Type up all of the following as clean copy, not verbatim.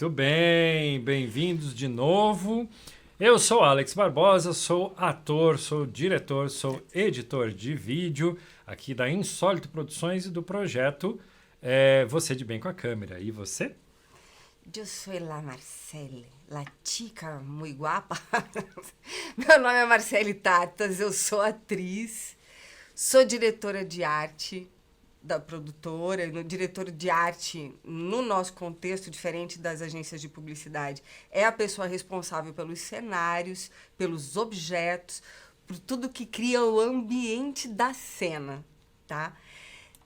Muito bem, bem-vindos de novo. Eu sou Alex Barbosa, sou ator, sou diretor, sou editor de vídeo aqui da Insólito Produções e do projeto Você de Bem com a Câmera. E você? Eu sou la Marcele, la chica muy guapa. Meu nome é Marcele Tatas, eu sou atriz, sou diretora de arte da produtora, diretor de arte no nosso contexto, diferente das agências de publicidade, é a pessoa responsável pelos cenários, pelos objetos, por tudo que cria o ambiente da cena, tá?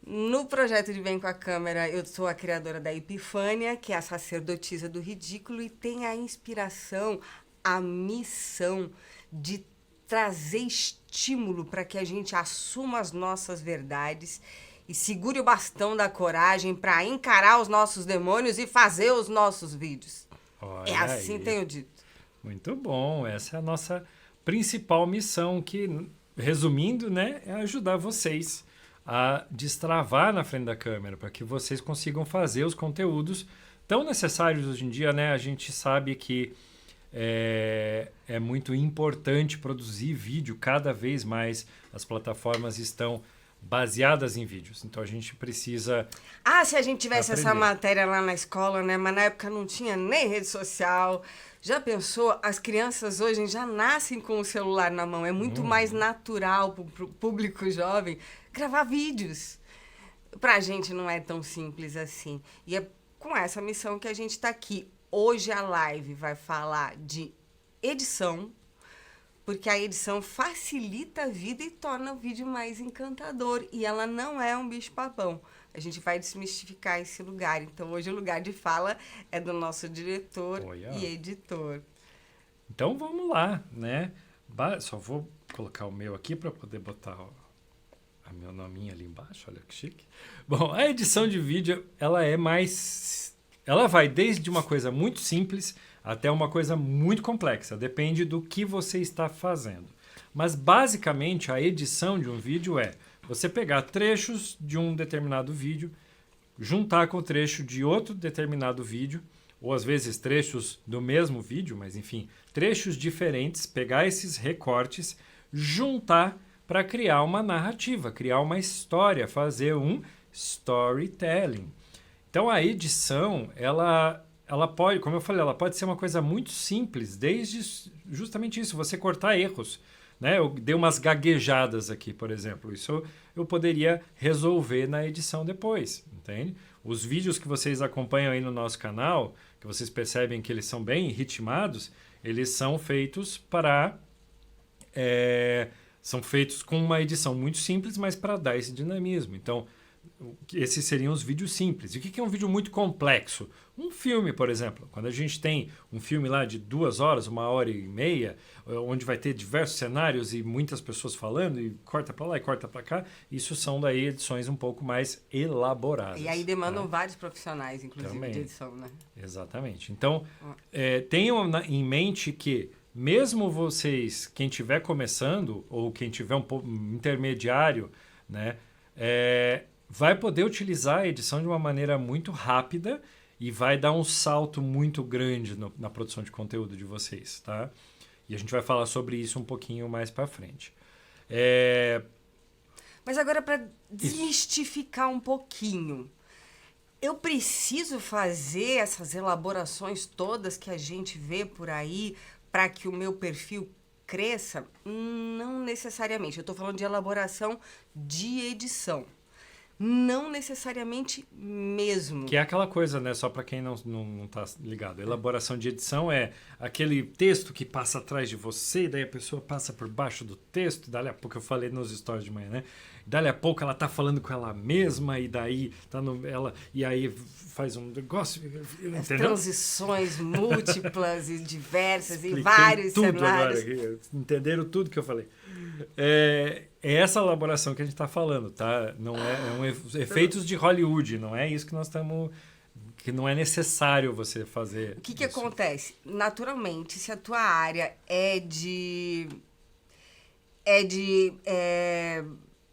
No projeto de Bem com a Câmera, eu sou a criadora da Epifânia, que é a sacerdotisa do ridículo, e tem a inspiração, a missão de trazer estímulo para que a gente assuma as nossas verdades e segure o bastão da coragem para encarar os nossos demônios e fazer os nossos vídeos. Olha É assim, aí. tenho dito. Muito bom, essa é a nossa principal missão, que, resumindo, né, é ajudar vocês a destravar na frente da câmera, para que vocês consigam fazer os conteúdos tão necessários hoje em dia, né? A gente sabe que é muito importante produzir vídeo, cada vez mais as plataformas estão baseadas em vídeos, então a gente precisa se a gente tivesse aprender. essa matéria lá na escola, né? Mas na época não tinha nem rede social. Já pensou? As crianças hoje já nascem com o celular na mão. É muito mais natural para o público jovem gravar vídeos. Pra gente não é tão simples assim. E é com essa missão que a gente está aqui. Hoje a live vai falar de edição, porque a edição facilita a vida e torna o vídeo mais encantador. E ela não é um bicho-papão. A gente vai desmistificar esse lugar. Então, hoje o lugar de fala é do nosso diretor e editor. Então, vamos lá, né? Só vou colocar o meu aqui para poder botar a meu nominho ali embaixo. Olha que chique. Bom, a edição de vídeo, ela vai desde uma coisa muito simples até uma coisa muito complexa. Depende do que você está fazendo. Mas, basicamente, a edição de um vídeo é você pegar trechos de um determinado vídeo, juntar com o trecho de outro determinado vídeo, ou às vezes trechos do mesmo vídeo, mas enfim, trechos diferentes, pegar esses recortes, juntar para criar uma narrativa, criar uma história, fazer um storytelling. Então a edição, ela pode, como eu falei, ela pode ser uma coisa muito simples, desde justamente isso, você cortar erros. Né? Eu dei umas gaguejadas aqui, por exemplo. Isso eu poderia resolver na edição depois, entende? Os vídeos que vocês acompanham aí no nosso canal, que vocês percebem que eles são bem ritmados, eles são feitos são feitos com uma edição muito simples, mas para dar esse dinamismo. Então, esses seriam os vídeos simples. E o que é um vídeo muito complexo? Um filme, por exemplo. Quando a gente tem um filme lá de 2 horas, 1h30, onde vai ter diversos cenários e muitas pessoas falando, e corta para lá e corta para cá, isso são daí edições um pouco mais elaboradas. E aí demandam vários profissionais, inclusive, também, de edição, né? Exatamente. Então, tenham em mente que mesmo vocês, quem estiver começando, ou quem tiver um pouco intermediário, né, vai poder utilizar a edição de uma maneira muito rápida e vai dar um salto muito grande na produção de conteúdo de vocês, tá? E a gente vai falar sobre isso um pouquinho mais para frente. Mas agora, para desmistificar um pouquinho, eu preciso fazer essas elaborações todas que a gente vê por aí para que o meu perfil cresça? Não necessariamente. Eu estou falando de elaboração de edição. Não necessariamente mesmo. Que é aquela coisa, né? Só para quem não tá ligado. Elaboração de edição é aquele texto que passa atrás de você, e daí a pessoa passa por baixo do texto, dali a pouco eu falei nos stories de manhã, né? Dali a pouco ela tá falando com ela mesma, e daí e aí faz um negócio. As entendeu? transições múltiplas e diversas Expliquei em vários tudo cenários. Agora, entenderam tudo que eu falei. É essa elaboração que a gente está falando, tá? Não efeitos de Hollywood, não é isso que nós estamos... que não é necessário você fazer. O que acontece? Naturalmente, se a tua área é de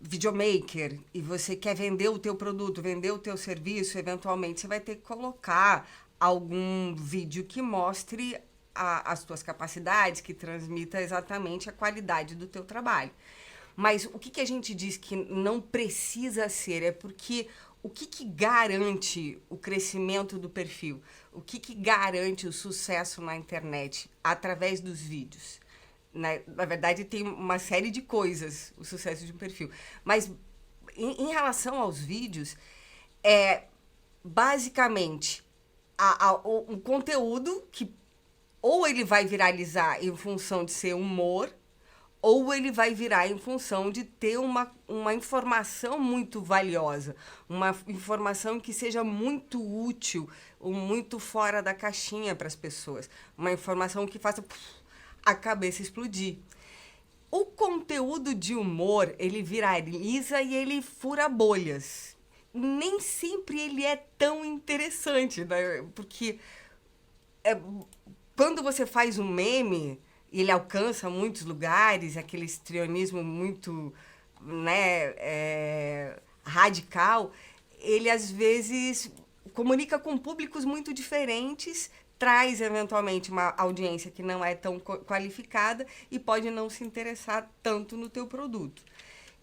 videomaker e você quer vender o teu produto, vender o teu serviço, eventualmente você vai ter que colocar algum vídeo que mostre as tuas capacidades, que transmita exatamente a qualidade do teu trabalho. Mas o que a gente diz que não precisa ser é porque o que garante o crescimento do perfil? O que garante o sucesso na internet através dos vídeos? Na verdade, tem uma série de coisas o sucesso de um perfil. Mas em relação aos vídeos, basicamente o conteúdo que ou ele vai viralizar em função de ser humor, ou ele vai virar em função de ter uma informação muito valiosa, uma informação que seja muito útil, ou muito fora da caixinha para as pessoas, uma informação que faça a cabeça explodir. O conteúdo de humor, ele viraliza e ele fura bolhas. Nem sempre ele é tão interessante, né? Porque quando você faz um meme, ele alcança muitos lugares, aquele histrionismo muito, né, radical, ele às vezes comunica com públicos muito diferentes, traz eventualmente uma audiência que não é tão qualificada e pode não se interessar tanto no teu produto.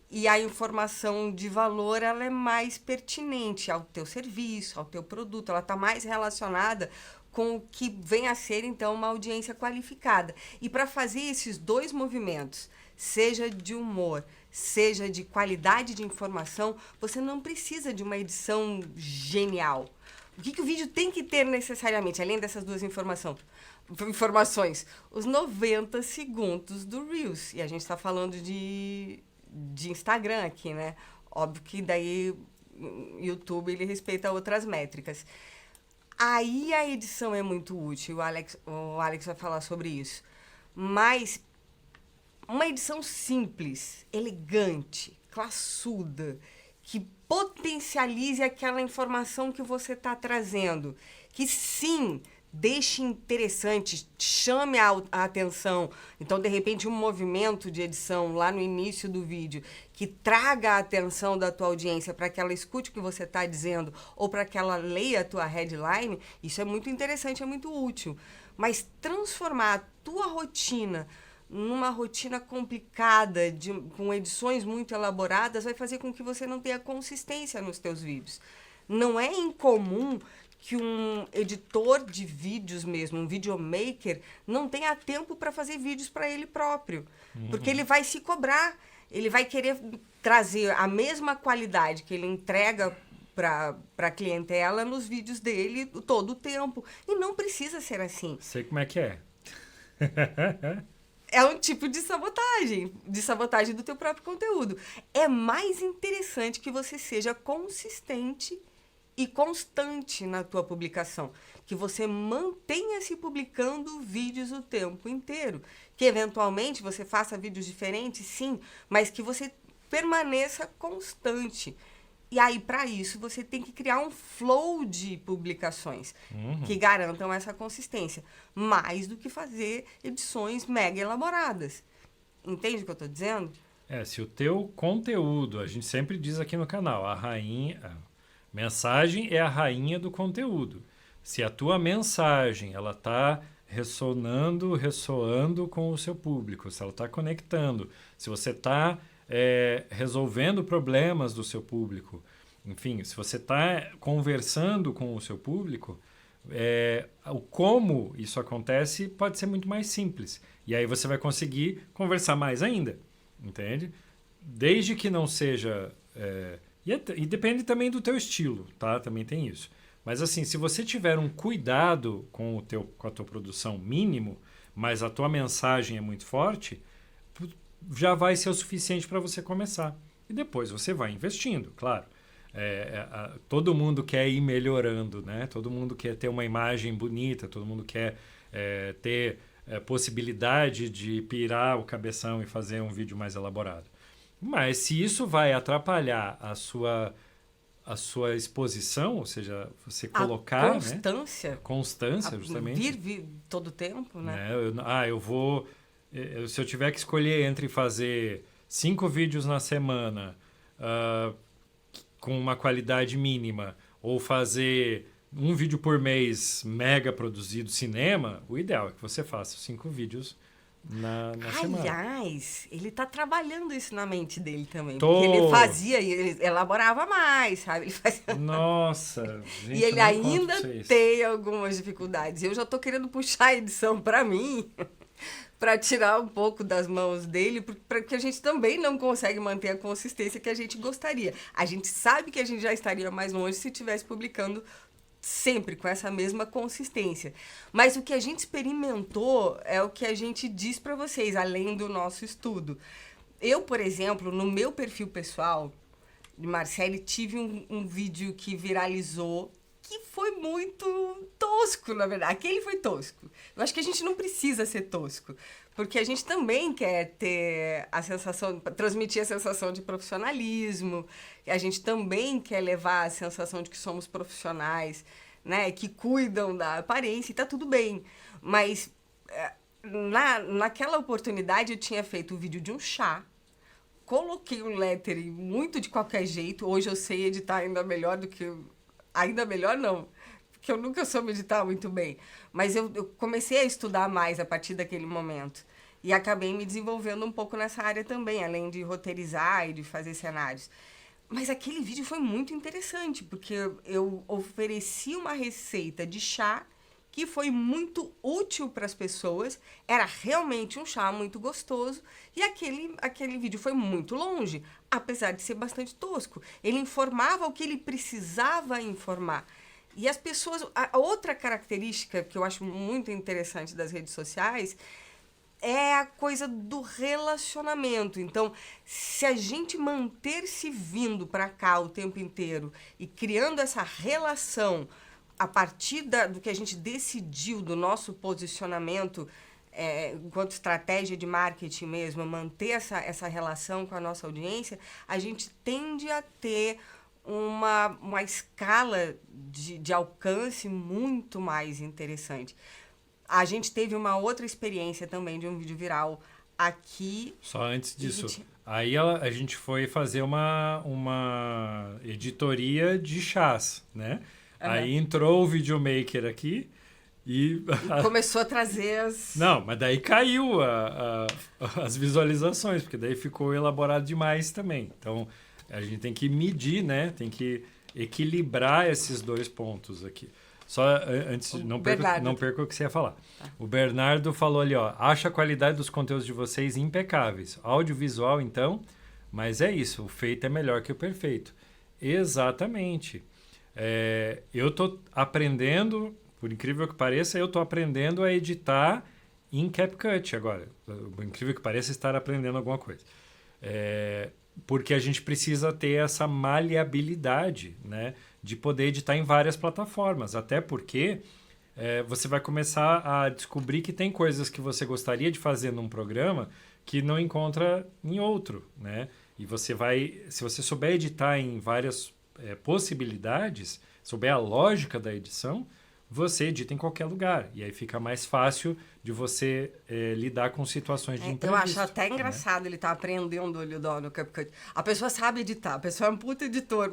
E a informação de valor, ela é mais pertinente ao teu serviço, ao teu produto, ela está mais relacionada com o que vem a ser, então, uma audiência qualificada. E para fazer esses dois movimentos, seja de humor, seja de qualidade de informação, você não precisa de uma edição genial. O que o vídeo tem que ter necessariamente, além dessas duas informações? Os 90 segundos do Reels. E a gente está falando de Instagram aqui, né? Óbvio que daí YouTube ele respeita outras métricas. Aí a edição é muito útil, o Alex vai falar sobre isso. Mas uma edição simples, elegante, classuda, que potencialize aquela informação que você está trazendo, que sim, deixe interessante, chame a atenção. Então, de repente, um movimento de edição lá no início do vídeo que traga a atenção da tua audiência para que ela escute o que você está dizendo ou para que ela leia a tua headline, isso é muito interessante, é muito útil. Mas transformar a tua rotina numa rotina complicada, com edições muito elaboradas, vai fazer com que você não tenha consistência nos teus vídeos. Não é incomum que um editor de vídeos mesmo, um videomaker, não tenha tempo para fazer vídeos para ele próprio. Porque ele vai se cobrar, ele vai querer trazer a mesma qualidade que ele entrega para a clientela nos vídeos dele todo o tempo. E não precisa ser assim. Sei como é que é. É um tipo de sabotagem do teu próprio conteúdo. É mais interessante que você seja consistente e constante na tua publicação, que você mantenha se publicando vídeos o tempo inteiro, que eventualmente você faça vídeos diferentes, sim, mas que você permaneça constante. E aí, para isso, você tem que criar um flow de publicações que garantam essa consistência, mais do que fazer edições mega elaboradas. Entende o que eu estou dizendo? Se o teu conteúdo, a gente sempre diz aqui no canal, mensagem é a rainha do conteúdo. Se a tua mensagem ela está ressoando com o seu público, se ela está conectando, se você está resolvendo problemas do seu público, enfim, se você está conversando com o seu público, o como isso acontece pode ser muito mais simples. E aí você vai conseguir conversar mais ainda, entende? Desde que não seja... E depende também do teu estilo, tá? Também tem isso. Mas assim, se você tiver um cuidado com a tua produção mínimo, mas a tua mensagem é muito forte, já vai ser o suficiente para você começar. E depois você vai investindo, claro. Todo mundo quer ir melhorando, né? Todo mundo quer ter uma imagem bonita, todo mundo quer ter possibilidade de pirar o cabeção e fazer um vídeo mais elaborado. Mas se isso vai atrapalhar a sua exposição, ou seja, você colocar... Constância. Né? Constância, justamente. Vir todo o tempo, né? Se eu tiver que escolher entre fazer 5 vídeos na semana com uma qualidade mínima ou fazer um vídeo por mês mega produzido cinema, o ideal é que você faça 5 vídeos na semana. Aliás, ele tá trabalhando isso na mente dele também. Tô. Porque ele fazia, ele elaborava mais, sabe? Ele fazia... Nossa, gente, E ele eu não conto ainda pra vocês. tem algumas dificuldades. Eu já tô querendo puxar a edição para mim, para tirar um pouco das mãos dele, porque a gente também não consegue manter a consistência que a gente gostaria. A gente sabe que a gente já estaria mais longe se estivesse publicando sempre com essa mesma consistência. Mas o que a gente experimentou é o que a gente diz para vocês, além do nosso estudo. Eu, por exemplo, no meu perfil pessoal de Marcele, tive um vídeo que viralizou que foi muito tosco, na verdade. Aquele foi tosco. Eu acho que a gente não precisa ser tosco, porque a gente também quer ter a sensação, transmitir a sensação de profissionalismo, a gente também quer levar a sensação de que somos profissionais, né, que cuidam da aparência, e tá tudo bem. Mas naquela oportunidade eu tinha feito o vídeo de um chá, coloquei um lettering muito de qualquer jeito. Hoje eu sei editar ainda melhor do que... Ainda melhor não, porque eu nunca soube editar muito bem. Mas eu comecei a estudar mais a partir daquele momento. E acabei me desenvolvendo um pouco nessa área também, além de roteirizar e de fazer cenários. Mas aquele vídeo foi muito interessante, porque eu ofereci uma receita de chá que foi muito útil para as pessoas, era realmente um chá muito gostoso, e aquele vídeo foi muito longe, apesar de ser bastante tosco. Ele informava o que ele precisava informar. E as pessoas... A outra característica que eu acho muito interessante das redes sociais é a coisa do relacionamento. Então, se a gente manter-se vindo para cá o tempo inteiro e criando essa relação a partir do que a gente decidiu, do nosso posicionamento, enquanto estratégia de marketing mesmo, manter essa relação com a nossa audiência, a gente tende a ter uma escala de alcance muito mais interessante. A gente teve uma outra experiência também de um vídeo viral aqui. Só antes disso, aí a gente foi fazer uma editoria de chás, né? Uhum. Aí entrou o videomaker aqui e começou a trazer as... Não, mas daí caiu as visualizações, porque daí ficou elaborado demais também. Então, a gente tem que medir, né? Tem que equilibrar esses dois pontos aqui. Só antes, não perca o que você ia falar. Tá. O Bernardo falou ali, ó, acho a qualidade dos conteúdos de vocês impecáveis. Audiovisual, então, mas é isso, o feito é melhor que o perfeito. Exatamente. Eu tô aprendendo, por incrível que pareça, eu tô aprendendo a editar em CapCut agora. Por incrível que pareça, estar aprendendo alguma coisa. Porque a gente precisa ter essa maleabilidade, né, de poder editar em várias plataformas. Até porque você vai começar a descobrir que tem coisas que você gostaria de fazer num programa que não encontra em outro, né? E você vai, se você souber editar em várias possibilidades, souber a lógica da edição, você edita em qualquer lugar. E aí fica mais fácil de você lidar com situações de imprevisto. Eu acho até engraçado, né? Ele tá aprendendo no CapCut. A pessoa sabe editar, a pessoa é um puta editor.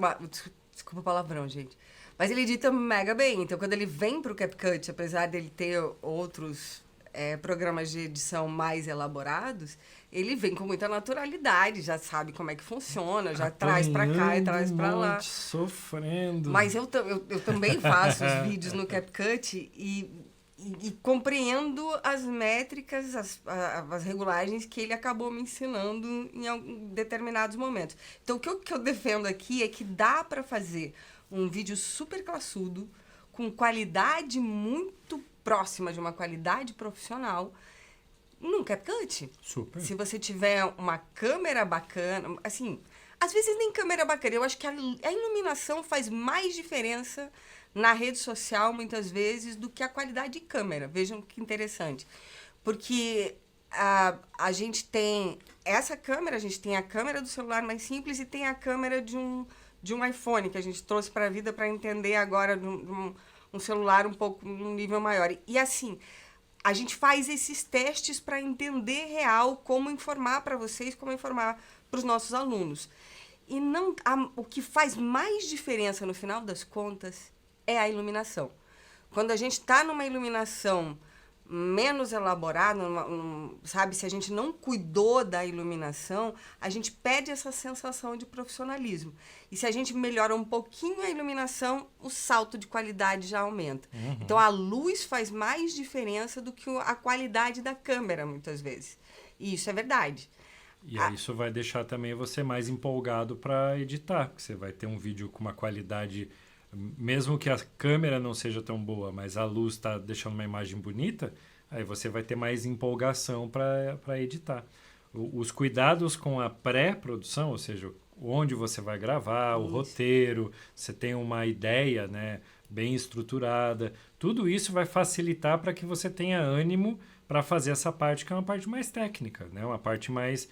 Desculpa o palavrão, gente. Mas ele edita mega bem. Então, quando ele vem pro CapCut, apesar dele ter outros programas de edição mais elaborados, ele vem com muita naturalidade, já sabe como é que funciona, já traz pra cá e traz pra lá. Sofrendo. Mas eu também faço os vídeos no CapCut e compreendo as métricas, as regulagens que ele acabou me ensinando em determinados momentos. Então, o que eu defendo aqui é que dá para fazer um vídeo super classudo, com qualidade muito próxima de uma qualidade profissional, num CapCut. Super. Se você tiver uma câmera bacana, assim, às vezes nem câmera bacana, eu acho que a iluminação faz mais diferença na rede social, muitas vezes, do que a qualidade de câmera. Vejam que interessante. Porque a gente tem essa câmera, a gente tem a câmera do celular mais simples e tem a câmera de um iPhone, que a gente trouxe para a vida para entender agora um celular um pouco num nível maior. E assim, a gente faz esses testes para entender real como informar para vocês, como informar para os nossos alunos. E o que faz mais diferença no final das contas é a iluminação. Quando a gente está numa iluminação menos elaborada, sabe, se a gente não cuidou da iluminação, a gente perde essa sensação de profissionalismo. E se a gente melhora um pouquinho a iluminação, o salto de qualidade já aumenta. Então, a luz faz mais diferença do que a qualidade da câmera, muitas vezes. E isso é verdade. E aí isso vai deixar também você mais empolgado para editar, porque você vai ter um vídeo com uma qualidade, mesmo que a câmera não seja tão boa, mas a luz está deixando uma imagem bonita, aí você vai ter mais empolgação para editar. Os cuidados com a pré-produção, ou seja, onde você vai gravar, o roteiro, você tem uma ideia, né, bem estruturada, tudo isso vai facilitar para que você tenha ânimo para fazer essa parte que é uma parte mais técnica, né, uma parte mais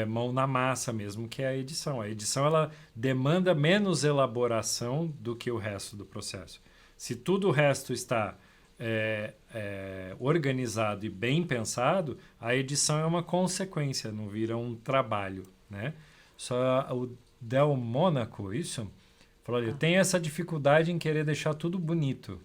mão na massa mesmo, que é a edição. A edição ela demanda menos elaboração do que o resto do processo. Se tudo o resto está organizado e bem pensado, a edição é uma consequência, não vira um trabalho, né? Só o Del Mônaco, isso, falou ali, eu tenho essa dificuldade em querer deixar tudo bonito.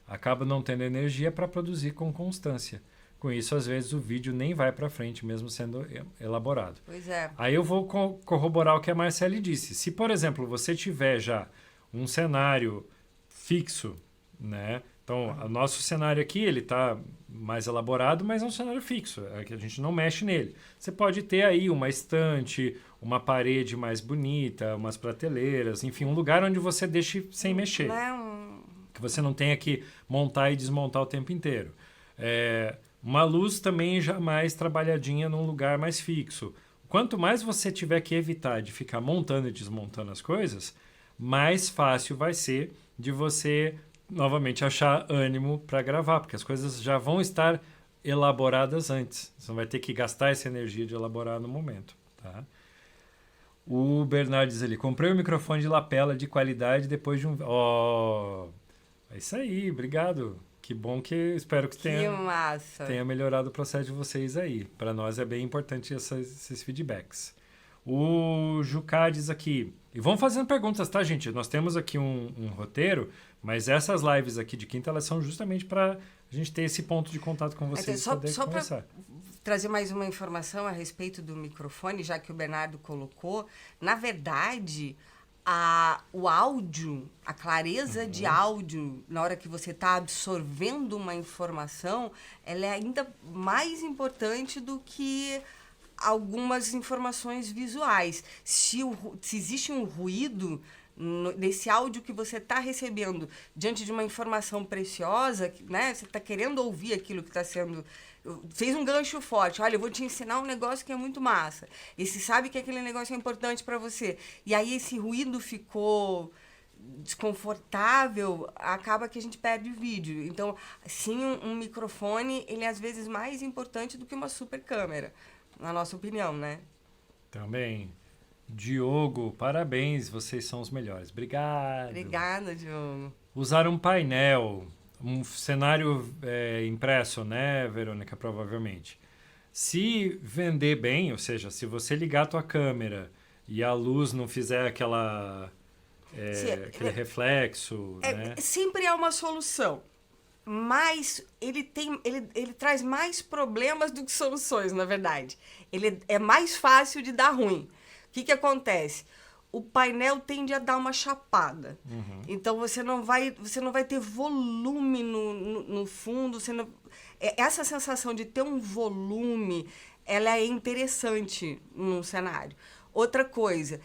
Acaba não tendo energia para produzir com constância. Com isso, às vezes, o vídeo nem vai para frente, mesmo sendo elaborado. Pois é. Aí eu vou corroborar o que a Marcele disse. Se, por exemplo, você tiver já um cenário fixo, né? Então, o nosso cenário aqui, ele está mais elaborado, mas é um cenário fixo, é que a gente não mexe nele. Você pode ter aí uma estante, uma parede mais bonita, umas prateleiras, enfim, um lugar onde você deixe sem mexer. Não. Que você não tenha que montar e desmontar o tempo inteiro. Uma luz também já mais trabalhadinha num lugar mais fixo. Quanto mais você tiver que evitar de ficar montando e desmontando as coisas, mais fácil vai ser de você novamente achar ânimo para gravar, porque as coisas já vão estar elaboradas antes. Você não vai ter que gastar essa energia de elaborar no momento. Tá? O Bernardo diz ali, comprei um microfone de lapela de qualidade depois de um... é isso aí, obrigado. Que bom que espero que tenha melhorado o processo de vocês aí. Para nós é bem importante esses feedbacks. O Jucá diz aqui, e vão fazendo perguntas, tá, gente? Nós temos aqui um roteiro, mas essas lives aqui de quinta, elas são justamente para a gente ter esse ponto de contato com vocês. Só para trazer mais uma informação a respeito do microfone, já que o Bernardo colocou, na verdade, o áudio, a clareza de áudio, na hora que você está absorvendo uma informação, ela é ainda mais importante do que algumas informações visuais. Se existe um ruído nesse áudio que você está recebendo diante de uma informação preciosa, né? Você está querendo ouvir aquilo que está sendo... Fez um gancho forte. Olha, eu vou te ensinar um negócio que é muito massa. E você sabe que aquele negócio é importante para você. E aí esse ruído ficou desconfortável, acaba que a gente perde o vídeo. Então, sim, um microfone, ele é às vezes mais importante do que uma super câmera, na nossa opinião, né? Também. Diogo, parabéns, vocês são os melhores. Obrigado. Obrigada, Diogo. Usar um painel, um cenário impresso, né, Verônica, provavelmente. Se vender bem, ou seja, se você ligar a tua câmera e a luz não fizer aquele reflexo, né? Sempre é uma solução. Mas ele traz mais problemas do que soluções, na verdade. Ele é mais fácil de dar ruim. O que acontece? O painel tende a dar uma chapada. Então, você não vai ter volume no fundo. Essa sensação de ter um volume, ela é interessante num cenário. Outra coisa,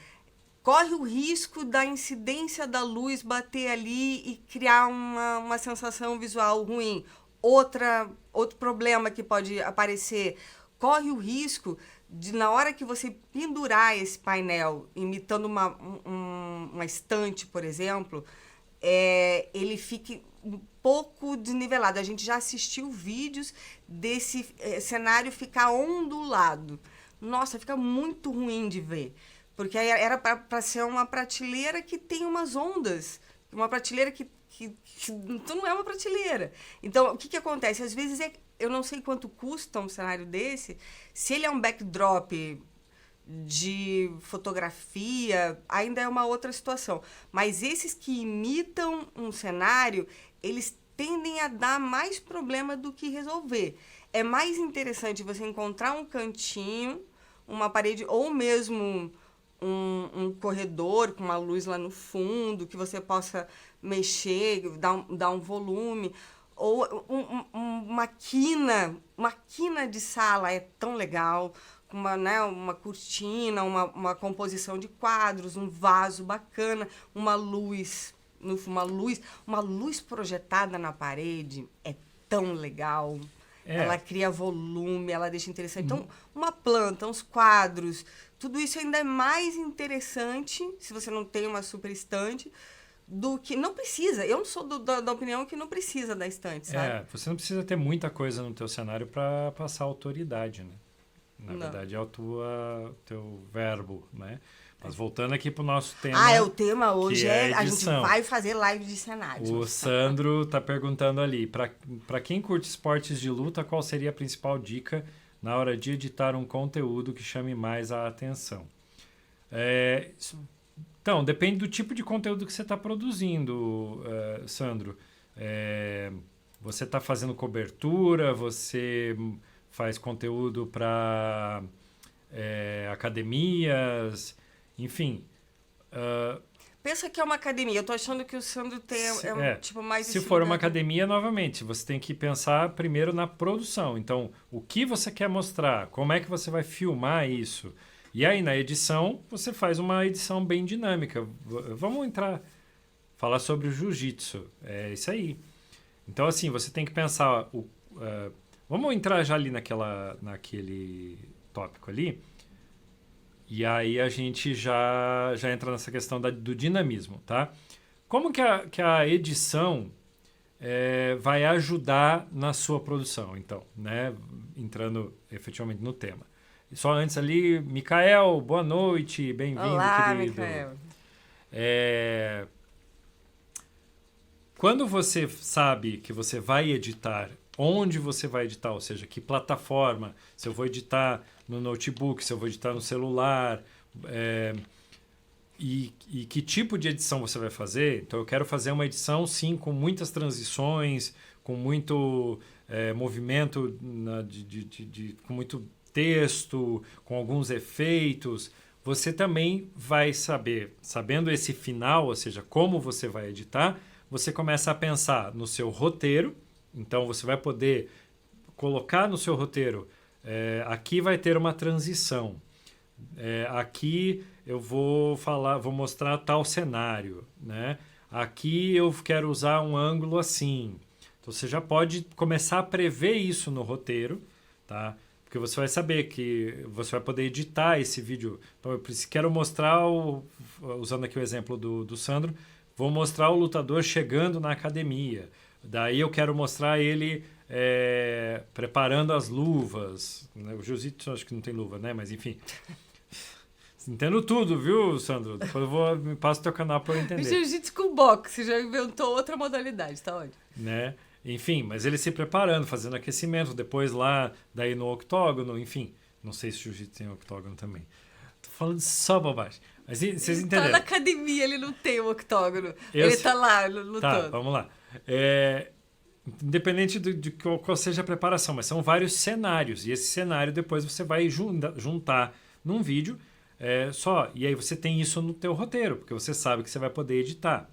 corre o risco da incidência da luz bater ali e criar uma sensação visual ruim. Outro problema que pode aparecer, corre o risco de, na hora que você pendurar esse painel, imitando uma estante, por exemplo, ele fique um pouco desnivelado. A gente já assistiu vídeos desse cenário ficar ondulado. Nossa, fica muito ruim de ver. Porque era para ser uma prateleira que tem umas ondas. Uma prateleira que então não é uma prateleira. Então, o que acontece? Às vezes, eu não sei quanto custa um cenário desse. Se ele é um backdrop de fotografia, ainda é uma outra situação. Mas esses que imitam um cenário, eles tendem a dar mais problema do que resolver. É mais interessante você encontrar um cantinho, uma parede, ou mesmo um corredor com uma luz lá no fundo, que você possa mexer, dar um volume. Ou uma quina de sala é tão legal, com uma cortina, uma composição de quadros, um vaso bacana, uma luz projetada na parede é tão legal. Ela cria volume, ela deixa interessante. Então, uma planta, uns quadros, tudo isso ainda é mais interessante, se você não tem uma super estante, do que... Não precisa. Eu não sou da opinião que não precisa da estante, sabe? Você não precisa ter muita coisa no teu cenário para passar autoridade, né? Na verdade, é o teu verbo, né? Mas voltando aqui pro nosso tema... o tema hoje a gente vai fazer live de cenário. O Sandro tá perguntando ali, para quem curte esportes de luta, qual seria a principal dica na hora de editar um conteúdo que chame mais a atenção? Então, depende do tipo de conteúdo que você está produzindo, Sandro. Você está fazendo cobertura, você faz conteúdo para academias, enfim. Pensa que é uma academia. Eu tô achando que o Sandro tem tipo mais... Se for uma academia, novamente, você tem que pensar primeiro na produção. Então, o que você quer mostrar? Como é que você vai filmar isso? E aí, na edição, você faz uma edição bem dinâmica. Vamos falar sobre o jiu-jitsu. É isso aí. Então, assim, você tem que pensar... vamos entrar já ali naquele tópico ali. E aí a gente já entra nessa questão do dinamismo, tá? Como que a edição vai ajudar na sua produção, então, né? Entrando efetivamente no tema. Só antes ali, Micael, boa noite, bem-vindo, Olá, querido. Micael. Quando você sabe que você vai editar, onde você vai editar, ou seja, que plataforma, se eu vou editar no notebook, se eu vou editar no celular, e que tipo de edição você vai fazer. Então, eu quero fazer uma edição, sim, com muitas transições, com muito movimento, com muito texto, com alguns efeitos. Você também vai saber, sabendo esse final, ou seja, como você vai editar, você começa a pensar no seu roteiro. Então, você vai poder colocar no seu roteiro, aqui vai ter uma transição. Aqui eu vou mostrar tal cenário, né? Aqui eu quero usar um ângulo assim. Então, você já pode começar a prever isso no roteiro, tá? Porque você vai saber que você vai poder editar esse vídeo. Então, eu quero mostrar, usando aqui o exemplo do Sandro, vou mostrar o lutador chegando na academia. Daí eu quero mostrar ele preparando as luvas. Né? O jiu-jitsu acho que não tem luva, né? Mas enfim. Entendo tudo, viu, Sandro? Depois me passa o teu canal para eu entender. Jiu-jitsu com boxe, já inventou outra modalidade, tá onde? Né? Enfim, mas ele se preparando, fazendo aquecimento, depois lá, daí no octógono, enfim. Não sei se o jiu-jitsu tem octógono também. Tô falando só bobagem. Mas vocês entenderam? Tá na academia, ele não tem o octógono. Ele tá lá lutando. Tá, vamos lá. Independente de qual seja a preparação, mas são vários cenários. E esse cenário depois você vai juntar num vídeo só. E aí você tem isso no teu roteiro, porque você sabe que você vai poder editar.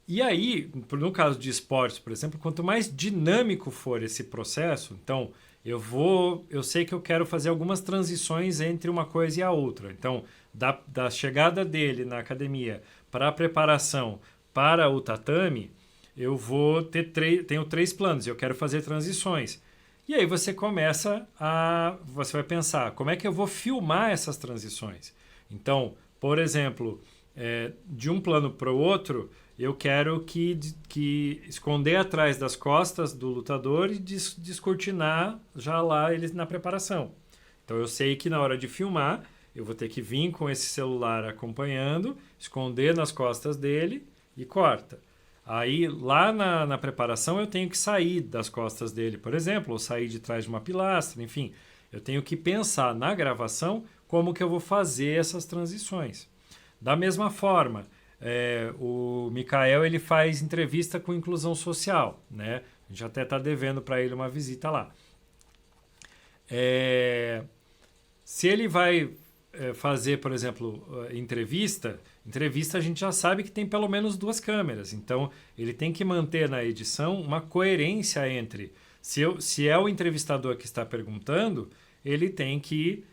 E aí, no caso de esportes, por exemplo, quanto mais dinâmico for esse processo, então eu sei que eu quero fazer algumas transições entre uma coisa e a outra. Então, da chegada dele na academia para a preparação para o tatame, eu vou tenho 3 planos, eu quero fazer transições. E aí você você vai pensar, como é que eu vou filmar essas transições? Então, por exemplo, de um plano para o outro, eu quero que esconder atrás das costas do lutador e descortinar já lá eles na preparação. Então eu sei que na hora de filmar, eu vou ter que vir com esse celular acompanhando, esconder nas costas dele e corta. Aí lá na preparação eu tenho que sair das costas dele, por exemplo, ou sair de trás de uma pilastra, enfim. Eu tenho que pensar na gravação como que eu vou fazer essas transições. Da mesma forma, o Mikael ele faz entrevista com inclusão social, né? A gente até está devendo para ele uma visita lá. Se ele vai fazer, por exemplo, entrevista a gente já sabe que tem pelo menos 2 câmeras. Então, ele tem que manter na edição uma coerência entre... Se é o entrevistador que está perguntando, ele tem que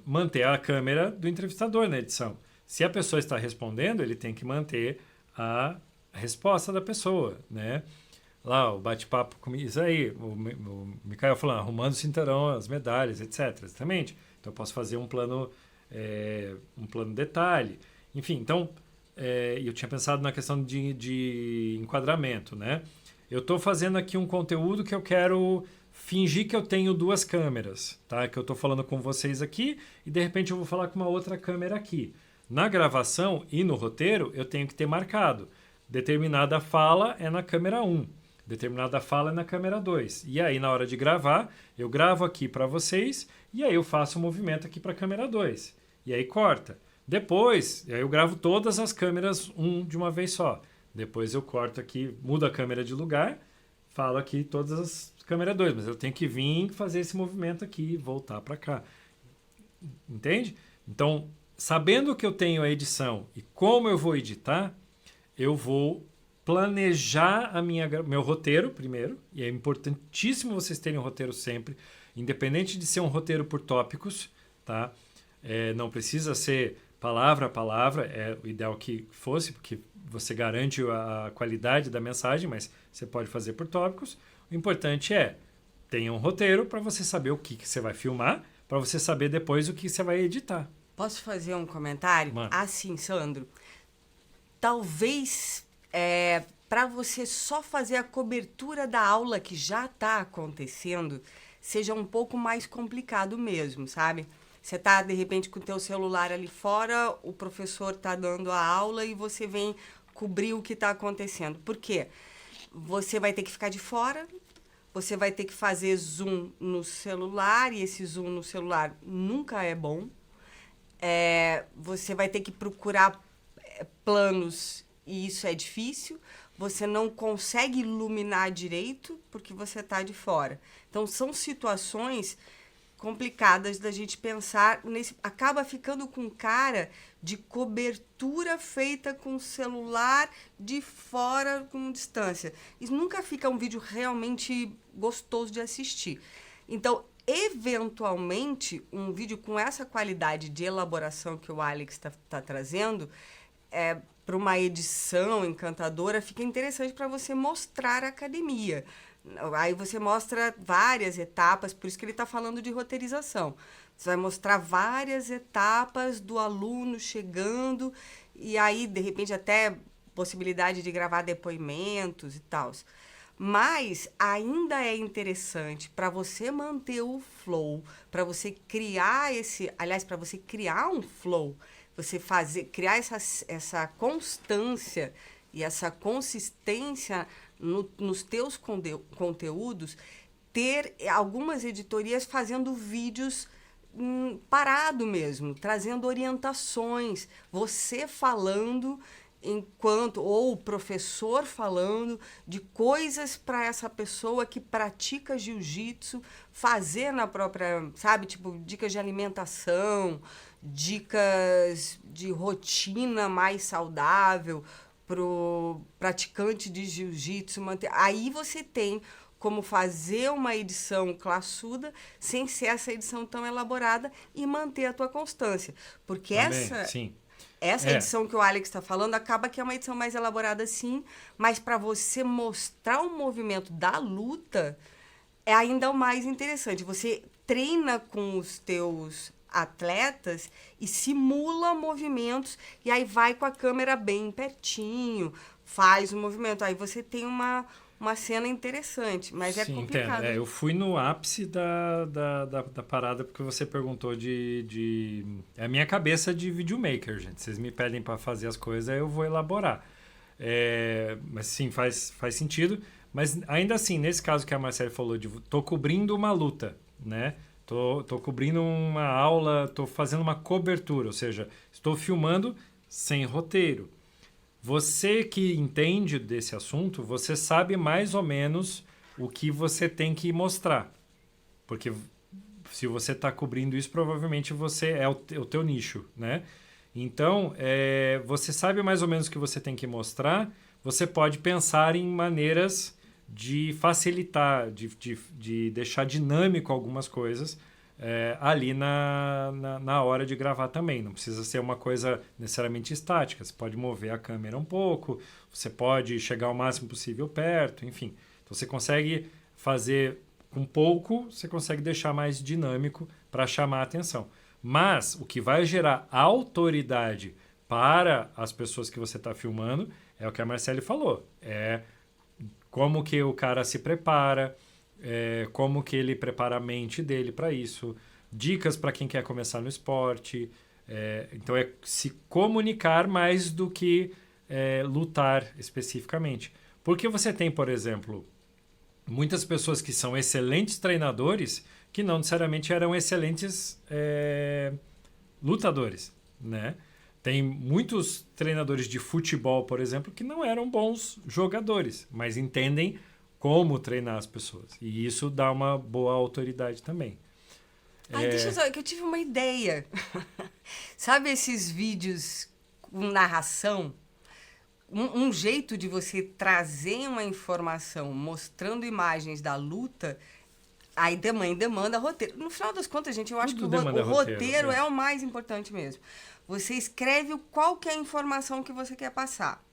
manter a câmera do entrevistador na edição. Se a pessoa está respondendo, ele tem que manter a resposta da pessoa, né? Lá, o bate-papo comigo, isso aí, o Mikael falando, arrumando o cinturão, as medalhas, etc. Exatamente. Então, eu posso fazer um plano detalhe. Enfim, então, eu tinha pensado na questão de enquadramento, né? Eu estou fazendo aqui um conteúdo que eu quero fingir que eu tenho 2 câmeras, tá? Que eu estou falando com vocês aqui e, de repente, eu vou falar com uma outra câmera aqui. Na gravação e no roteiro, eu tenho que ter marcado. Determinada fala é na câmera 1. Determinada fala é na câmera 2. E aí, na hora de gravar, eu gravo aqui para vocês e aí eu faço um movimento aqui para a câmera 2. E aí corta. Depois, aí eu gravo todas as câmeras de uma vez só. Depois eu corto aqui, mudo a câmera de lugar, falo aqui todas as câmeras 2. Mas eu tenho que vir fazer esse movimento aqui e voltar para cá. Entende? Então, sabendo que eu tenho a edição e como eu vou editar, eu vou planejar meu roteiro primeiro, e é importantíssimo vocês terem um roteiro sempre, independente de ser um roteiro por tópicos, tá? Não precisa ser palavra a palavra, é o ideal que fosse, porque você garante a qualidade da mensagem, mas você pode fazer por tópicos. O importante tenha um roteiro para você saber o que você vai filmar, para você saber depois o que você vai editar. Posso fazer um comentário? Mano. Assim, Sandro, talvez para você só fazer a cobertura da aula que já está acontecendo, seja um pouco mais complicado mesmo, sabe? Você está, de repente, com o teu celular ali fora, o professor está dando a aula e você vem cobrir o que está acontecendo. Por quê? Você vai ter que ficar de fora, você vai ter que fazer zoom no celular, e esse zoom no celular nunca é bom. Você vai ter que procurar planos, e isso é difícil. Você não consegue iluminar direito porque você está de fora. Então, são situações complicadas da gente pensar acaba ficando com cara de cobertura feita com celular de fora com distância. Isso nunca fica um vídeo realmente gostoso de assistir. Então, eventualmente, um vídeo com essa qualidade de elaboração que o Alex tá trazendo, para uma edição encantadora, fica interessante para você mostrar a academia. Aí você mostra várias etapas, por isso que ele está falando de roteirização. Você vai mostrar várias etapas do aluno chegando, e aí, de repente, até possibilidade de gravar depoimentos e tal. Mas ainda é interessante para você manter o flow, para você criar para você criar um flow, você criar essa constância e essa consistência nos teus conteúdos, ter algumas editorias fazendo vídeos parado mesmo, trazendo orientações, você falando ou o professor falando de coisas para essa pessoa que pratica jiu-jitsu fazer na própria, sabe, tipo, dicas de alimentação, dicas de rotina mais saudável pro praticante de jiu-jitsu manter. Aí você tem como fazer uma edição classuda sem ser essa edição tão elaborada e manter a tua constância. Porque Também, essa edição que o Alex está falando acaba que é uma edição mais elaborada, sim, mas para você mostrar o movimento da luta é ainda o mais interessante. Você treina com os teus atletas e simula movimentos, e aí vai com a câmera bem pertinho, faz o movimento. Aí você tem uma cena interessante, mas é complicado. Eu fui no ápice da parada porque você perguntou de... É a minha cabeça de videomaker, gente. Vocês me pedem para fazer as coisas, aí eu vou elaborar. Mas sim, faz sentido. Mas ainda assim, nesse caso que a Marcele falou, tô cobrindo uma luta, né? Tô cobrindo uma aula, tô fazendo uma cobertura, ou seja, estou filmando sem roteiro. Você que entende desse assunto, você sabe mais ou menos o que você tem que mostrar. Porque se você está cobrindo isso, provavelmente você é o teu nicho, né? Então, você sabe mais ou menos o que você tem que mostrar, você pode pensar em maneiras de facilitar, de deixar dinâmico algumas coisas ali na hora de gravar também. Não precisa ser uma coisa necessariamente estática. Você pode mover a câmera um pouco, você pode chegar o máximo possível perto, enfim. Então, você consegue fazer com pouco, você consegue deixar mais dinâmico para chamar a atenção. Mas o que vai gerar autoridade para as pessoas que você está filmando é o que a Marcele falou. É como que o cara se prepara, como que ele prepara a mente dele para isso, dicas para quem quer começar no esporte. Então é se comunicar mais do que lutar especificamente. Porque você tem, por exemplo, muitas pessoas que são excelentes treinadores que não necessariamente eram excelentes lutadores, né? Tem muitos treinadores de futebol, por exemplo, que não eram bons jogadores, mas entendem como treinar as pessoas. E isso dá uma boa autoridade também. Ai, deixa eu só, que eu tive uma ideia. Sabe esses vídeos com narração? Um jeito de você trazer uma informação mostrando imagens da luta, aí demanda roteiro. No final das contas, gente, eu acho que o roteiro é o mais importante mesmo. Você escreve qual que é a informação que você quer passar.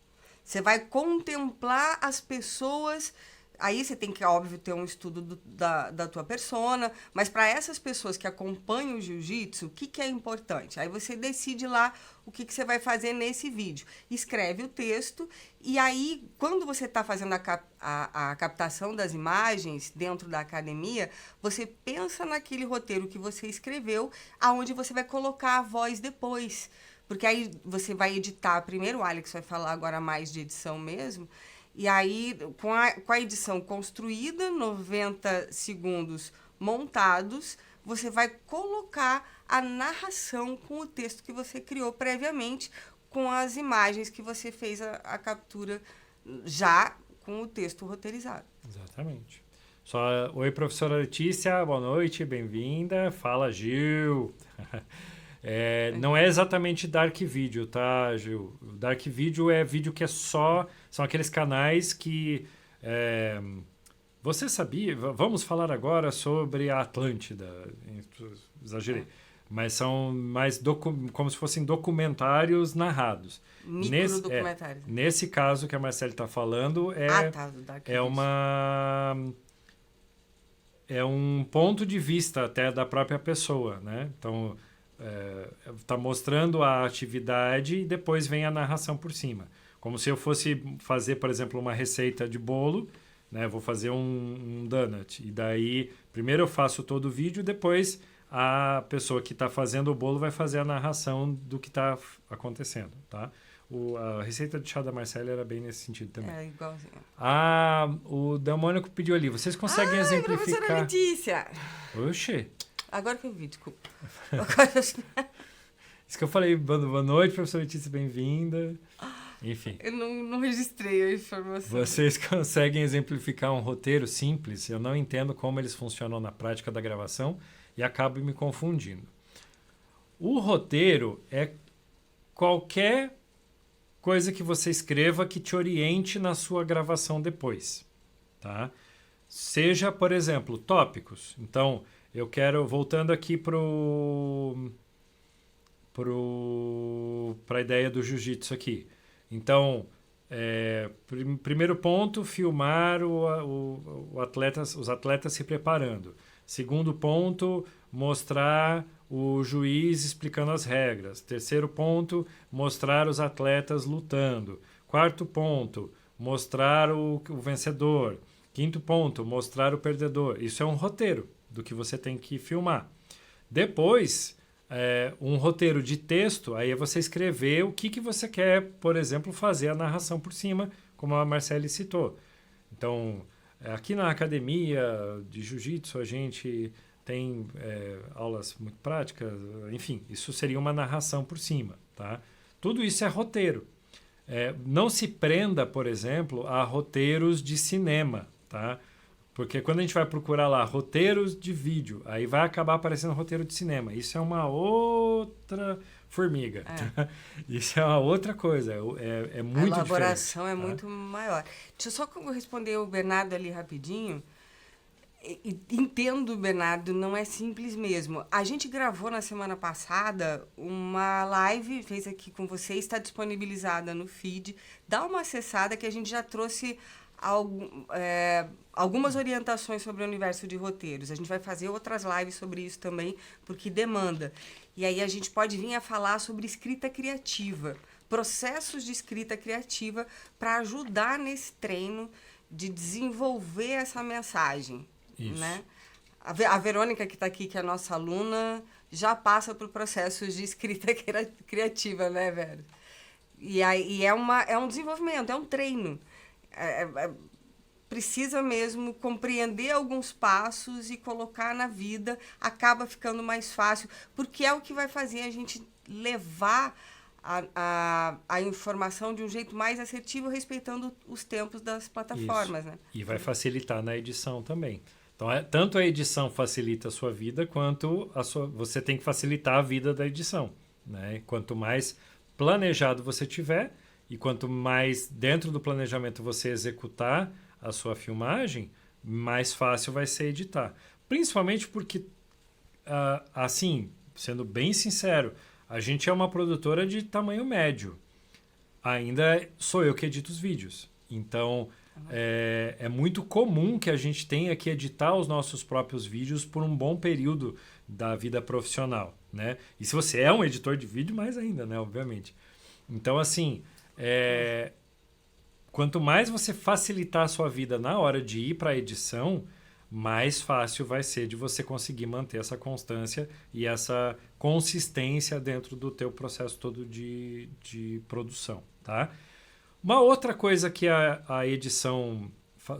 Você vai contemplar as pessoas. Aí você tem que, óbvio, ter um estudo da tua persona, mas para essas pessoas que acompanham o jiu-jitsu, o que é importante? Aí você decide lá o que você vai fazer nesse vídeo. Escreve o texto e aí, quando você está fazendo a captação das imagens dentro da academia, você pensa naquele roteiro que você escreveu, aonde você vai colocar a voz depois. Porque aí você vai editar, primeiro o Alex vai falar agora mais de edição mesmo, e aí, com a edição construída, 90 segundos montados, você vai colocar a narração com o texto que você criou previamente, com as imagens que você fez a captura já com o texto roteirizado. Exatamente. Oi, professora Letícia, boa noite, bem-vinda. Fala, Gil. Não é exatamente Dark Video, tá, Gil? Dark Video é vídeo que são aqueles canais que... você sabia? Vamos falar agora sobre a Atlântida. Exagerei. Mas são mais como se fossem documentários narrados. Microdocumentários. Nesse caso que a Marcele está falando, do Dark é um ponto de vista até da própria pessoa, né? Então... está mostrando a atividade e depois vem a narração por cima. Como se eu fosse fazer, por exemplo, uma receita de bolo, né? Vou fazer um donut. E daí, primeiro eu faço todo o vídeo, depois a pessoa que está fazendo o bolo vai fazer a narração do que está acontecendo, tá? A receita de chá da Marcela era bem nesse sentido também. É, igualzinho. O Demônico pediu ali. Vocês conseguem exemplificar? Professora Letícia! Oxê! Agora que eu vi, desculpa. Isso que eu falei, boa noite, professora Letícia, bem-vinda. Enfim. Eu não registrei a informação. Vocês conseguem exemplificar um roteiro simples? Eu não entendo como eles funcionam na prática da gravação e acabo me confundindo. O roteiro é qualquer coisa que você escreva que te oriente na sua gravação depois, tá? Seja, por exemplo, tópicos. Então... eu quero, voltando aqui para a ideia do jiu-jitsu aqui. Então, primeiro ponto, filmar os atletas se preparando. Segundo ponto, mostrar o juiz explicando as regras. Terceiro ponto, mostrar os atletas lutando. Quarto ponto, mostrar o vencedor. Quinto ponto, mostrar o perdedor. Isso é um roteiro do que você tem que filmar. Depois, um roteiro de texto, aí é você escrever o que você quer, por exemplo, fazer a narração por cima, como a Marcele citou. Então, aqui na academia de jiu-jitsu, a gente tem aulas muito práticas, enfim, isso seria uma narração por cima, tá? Tudo isso é roteiro. Não se prenda, por exemplo, a roteiros de cinema, tá? Porque quando a gente vai procurar lá roteiros de vídeo, aí vai acabar aparecendo roteiro de cinema. Isso é uma outra formiga. Tá? Isso é uma outra coisa. É muito diferente. A elaboração é tá? muito maior. Deixa eu só responder o Bernardo ali rapidinho. Entendo, Bernardo, não é simples mesmo. A gente gravou na semana passada uma live, fez aqui com você, está disponibilizada no feed. Dá uma acessada que a gente já trouxe algumas orientações sobre o universo de roteiros. A gente vai fazer outras lives sobre isso também, porque demanda. E aí a gente pode vir a falar sobre escrita criativa, processos de escrita criativa para ajudar nesse treino de desenvolver essa mensagem. Isso. Né? A Verônica, que está aqui, que é a nossa aluna, já passa por processos de escrita criativa, né, Vera? E é um desenvolvimento, é um treino. Precisa mesmo compreender alguns passos e colocar na vida, acaba ficando mais fácil, porque é o que vai fazer a gente levar a informação de um jeito mais assertivo, respeitando os tempos das plataformas. Né? E vai facilitar na edição também. Então, tanto a edição facilita a sua vida, quanto você tem que facilitar a vida da edição. Né? Quanto mais planejado você tiver, e quanto mais dentro do planejamento você executar a sua filmagem, mais fácil vai ser editar. Principalmente porque, assim, sendo bem sincero, a gente é uma produtora de tamanho médio. Ainda sou eu que edito os vídeos. Então, é muito comum que a gente tenha que editar os nossos próprios vídeos por um bom período da vida profissional, né? E se você é um editor de vídeo, mais ainda, né? Obviamente. Então, assim, quanto mais você facilitar a sua vida na hora de ir para a edição, mais fácil vai ser de você conseguir manter essa constância e essa consistência dentro do teu processo todo de produção, tá? Uma outra coisa que a edição,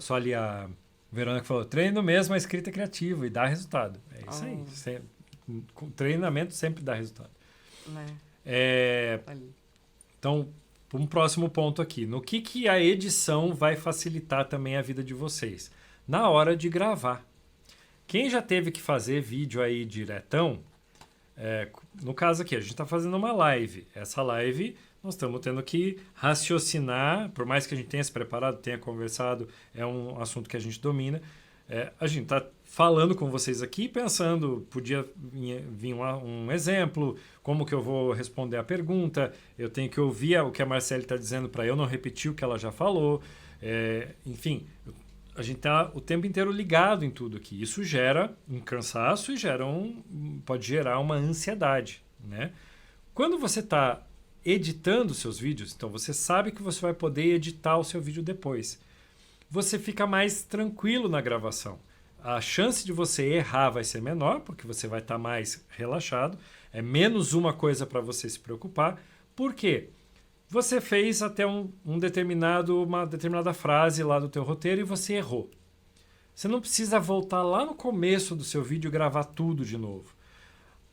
só ali a Verônica falou, treino mesmo a escrita criativa e dá resultado. É isso aí. Treinamento sempre dá resultado. Então, um próximo ponto aqui. No que a edição vai facilitar também a vida de vocês? Na hora de gravar. Quem já teve que fazer vídeo aí diretão, no caso aqui, a gente está fazendo uma live. Essa live nós estamos tendo que raciocinar, por mais que a gente tenha se preparado, tenha conversado, é um assunto que a gente domina. A gente está falando com vocês aqui, pensando, podia vir um exemplo, como que eu vou responder a pergunta, eu tenho que ouvir o que a Marcele está dizendo para eu não repetir o que ela já falou. Enfim, a gente está o tempo inteiro ligado em tudo aqui. Isso gera um cansaço e pode gerar uma ansiedade, né? Quando você está editando seus vídeos, então você sabe que você vai poder editar o seu vídeo depois. Você fica mais tranquilo na gravação. A chance de você errar vai ser menor, porque você vai estar mais relaxado. É menos uma coisa para você se preocupar. Por quê? Você fez até uma determinada frase lá do teu roteiro e você errou. Você não precisa voltar lá no começo do seu vídeo e gravar tudo de novo.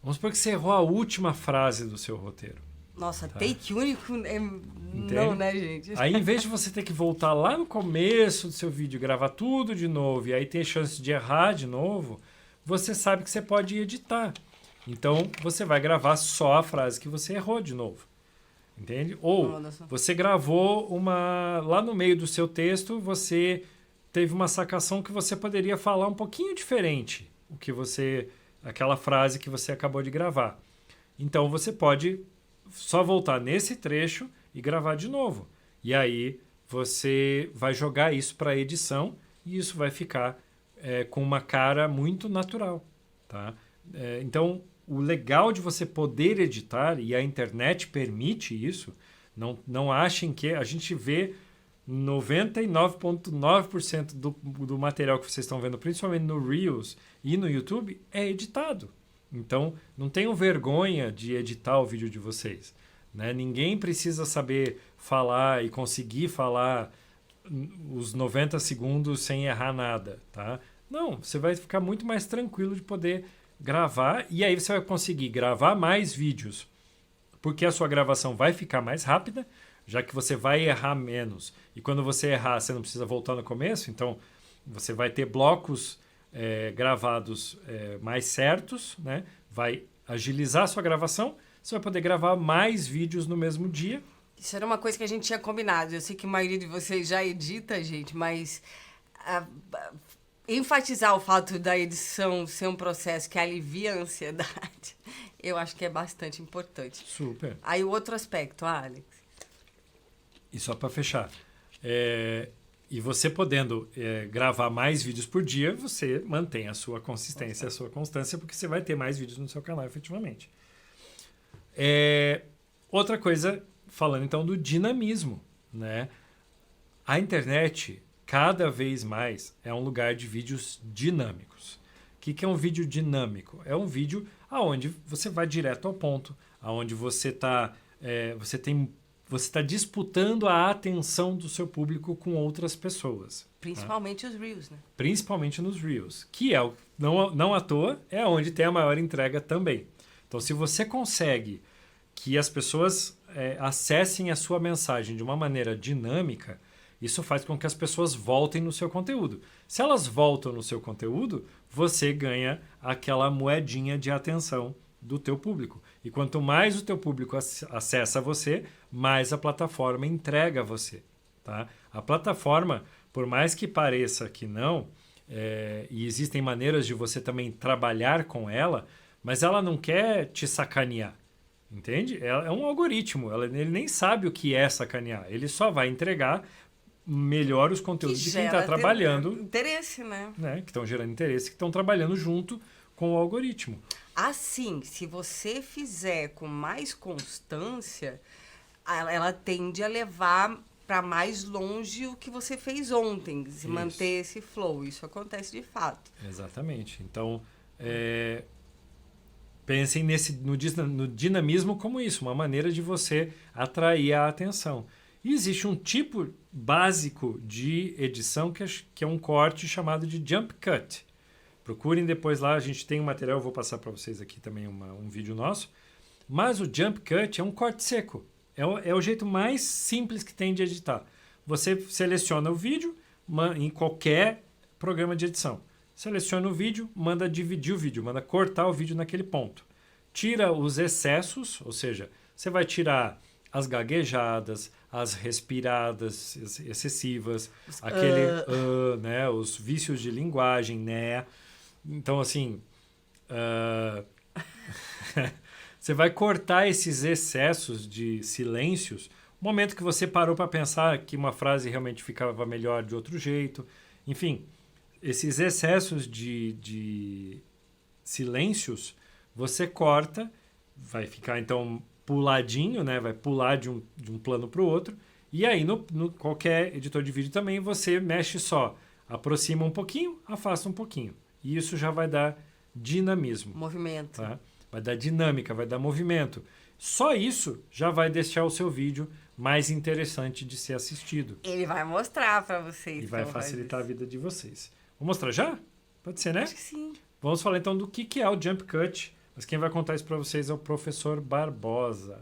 Vamos supor que você errou a última frase do seu roteiro. Nossa, tá. Take único não, né, gente? Aí, em vez de você ter que voltar lá no começo do seu vídeo, gravar tudo de novo e aí ter chance de errar de novo, você sabe que você pode editar. Então, você vai gravar só a frase que você errou de novo. Entende? Ou você gravou lá no meio do seu texto, você teve uma sacação que você poderia falar um pouquinho diferente aquela frase que você acabou de gravar. Então, você pode só voltar nesse trecho e gravar de novo. E aí você vai jogar isso para a edição e isso vai ficar com uma cara muito natural. Tá? Então, o legal de você poder editar, e a internet permite isso, não achem que a gente vê 99,9% do material que vocês estão vendo, principalmente no Reels e no YouTube, é editado. Então, não tenham vergonha de editar o vídeo de vocês. Né? Ninguém precisa saber falar e conseguir falar os 90 segundos sem errar nada. Tá? Não, você vai ficar muito mais tranquilo de poder gravar e aí você vai conseguir gravar mais vídeos, porque a sua gravação vai ficar mais rápida, já que você vai errar menos. E quando você errar, você não precisa voltar no começo, então você vai ter blocos gravados mais certos, né? Vai agilizar a sua gravação, você vai poder gravar mais vídeos no mesmo dia. Isso era uma coisa que a gente tinha combinado. Eu sei que a maioria de vocês já edita, gente, mas enfatizar o fato da edição ser um processo que alivia a ansiedade, eu acho que é bastante importante. Super. Aí o outro aspecto, Alex. E só para fechar, e você podendo gravar mais vídeos por dia, você mantém a sua consistência, a sua constância, porque você vai ter mais vídeos no seu canal, efetivamente. Outra coisa, falando então do dinamismo, né? A internet, cada vez mais, é um lugar de vídeos dinâmicos. O que é um vídeo dinâmico? É um vídeo onde você vai direto ao ponto, onde você está disputando a atenção do seu público com outras pessoas. Principalmente os Reels, né? Principalmente nos Reels, que não à toa, é onde tem a maior entrega também. Então, se você consegue que as pessoas acessem a sua mensagem de uma maneira dinâmica, isso faz com que as pessoas voltem no seu conteúdo. Se elas voltam no seu conteúdo, você ganha aquela moedinha de atenção do teu público. E quanto mais o teu público acessa você, mais a plataforma entrega a você. Tá? A plataforma, por mais que pareça que não, e existem maneiras de você também trabalhar com ela, mas ela não quer te sacanear. Entende? É um algoritmo. Ele nem sabe o que é sacanear. Ele só vai entregar melhor os conteúdos de quem está trabalhando. Interesse, né? Que estão gerando interesse, que estão trabalhando junto com o algoritmo. Assim, se você fizer com mais constância, ela tende a levar para mais longe o que você fez ontem, se manter esse flow. Isso acontece de fato. Exatamente. Então, pensem no dinamismo como isso, uma maneira de você atrair a atenção. E existe um tipo básico de edição que é um corte chamado de jump cut. Procurem depois lá, a gente tem um material, eu vou passar para vocês aqui também um vídeo nosso. Mas o jump cut é um corte seco. É o jeito mais simples que tem de editar. Você seleciona o vídeo em qualquer programa de edição. Seleciona o vídeo, manda dividir o vídeo, manda cortar o vídeo naquele ponto. Tira os excessos, ou seja, você vai tirar as gaguejadas, as respiradas excessivas, os vícios de linguagem, né? Então, assim, você vai cortar esses excessos de silêncios no momento que você parou para pensar que uma frase realmente ficava melhor de outro jeito. Enfim, esses excessos de silêncios, você corta, vai ficar, então, puladinho, né? Vai pular de um plano para o outro. E aí, no qualquer editor de vídeo também, você mexe só. Aproxima um pouquinho, afasta um pouquinho. E isso já vai dar dinamismo. Movimento. Tá? Vai dar dinâmica, vai dar movimento. Só isso já vai deixar o seu vídeo mais interessante de ser assistido. Ele vai mostrar para vocês. E vai facilitar a vida de vocês. Vou mostrar já? Pode ser, né? Acho que sim. Vamos falar então do que é o jump cut. Mas quem vai contar isso para vocês é o professor Barbosa.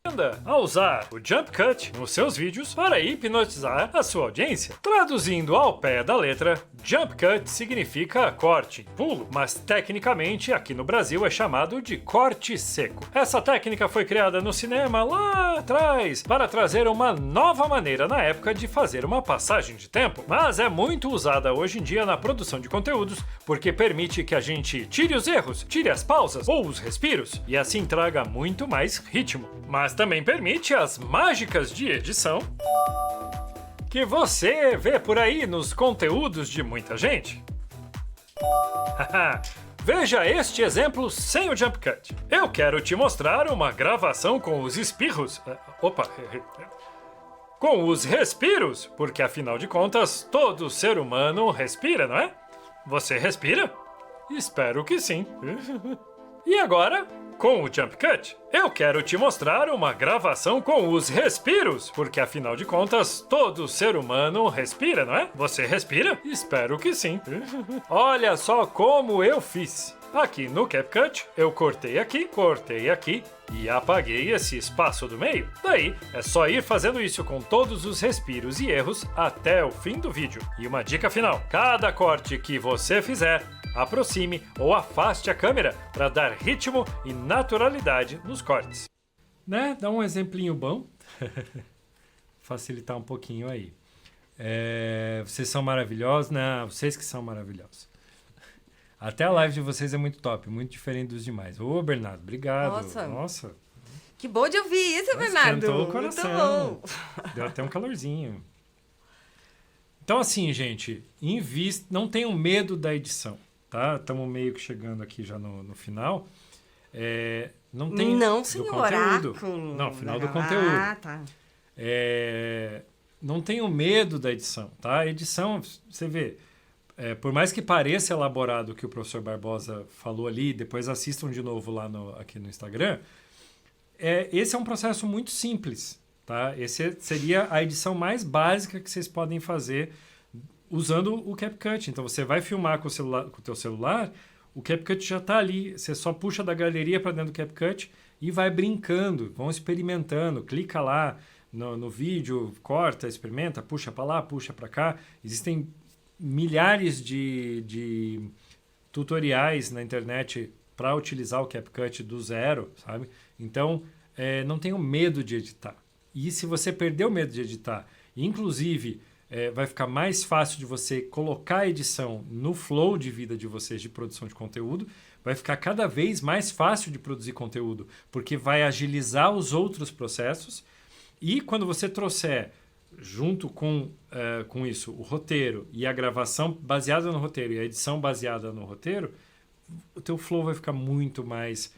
Aprenda a usar o jump cut nos seus vídeos para hipnotizar a sua audiência. Traduzindo ao pé da letra, jump cut significa corte, pulo, mas tecnicamente aqui no Brasil é chamado de corte seco. Essa técnica foi criada no cinema lá atrás para trazer uma nova maneira na época de fazer uma passagem de tempo, mas é muito usada hoje em dia na produção de conteúdos porque permite que a gente tire os erros, tire as pausas ou os respiros e assim traga muito mais ritmo. Mas também permite as mágicas de edição que você vê por aí nos conteúdos de muita gente. Veja este exemplo sem o jump cut. Eu quero te mostrar uma gravação com os espirros. Com os respiros, porque afinal de contas, todo ser humano respira, não é? Você respira? Espero que sim. E agora, com o Jump Cut, eu quero te mostrar uma gravação com os respiros, porque afinal de contas, todo ser humano respira, não é? Você respira? Espero que sim. Olha só como eu fiz. Aqui no CapCut, eu cortei aqui e apaguei esse espaço do meio. Daí, é só ir fazendo isso com todos os respiros e erros até o fim do vídeo. E uma dica final, cada corte que você fizer, aproxime ou afaste a câmera para dar ritmo e naturalidade nos cortes. Né? Dá um exemplinho bom. Facilitar um pouquinho aí. Vocês são maravilhosos, né? Vocês que são maravilhosos. Até a live de vocês é muito top, muito diferente dos demais. Ô, Bernardo, obrigado. Nossa. Que bom de ouvir isso, Bernardo. Esquentou o coração. Muito bom. Deu até um calorzinho. Então, assim, gente, não tenham medo da edição, tá? Estamos meio que chegando aqui já no final. Não tem Não, do senhor conteúdo. oráculo. Não, final do conteúdo. Ah, tá. Não tenham medo da edição, tá? A edição, você vê, por mais que pareça elaborado o que o professor Barbosa falou ali, depois assistam de novo lá aqui no Instagram, esse é um processo muito simples, tá? Esse seria a edição mais básica que vocês podem fazer usando o CapCut. Então, você vai filmar com o teu celular, o CapCut já está ali, você só puxa da galeria para dentro do CapCut e vai brincando, vão experimentando, clica lá no vídeo, corta, experimenta, puxa para lá, puxa para cá. Existem milhares de tutoriais na internet para utilizar o CapCut do zero, sabe? Então, não tenham medo de editar. E se você perdeu o medo de editar, inclusive, vai ficar mais fácil de você colocar a edição no flow de vida de vocês de produção de conteúdo, vai ficar cada vez mais fácil de produzir conteúdo, porque vai agilizar os outros processos. E quando você trouxer junto com isso o roteiro e a gravação baseada no roteiro e a edição baseada no roteiro, o teu flow vai ficar muito mais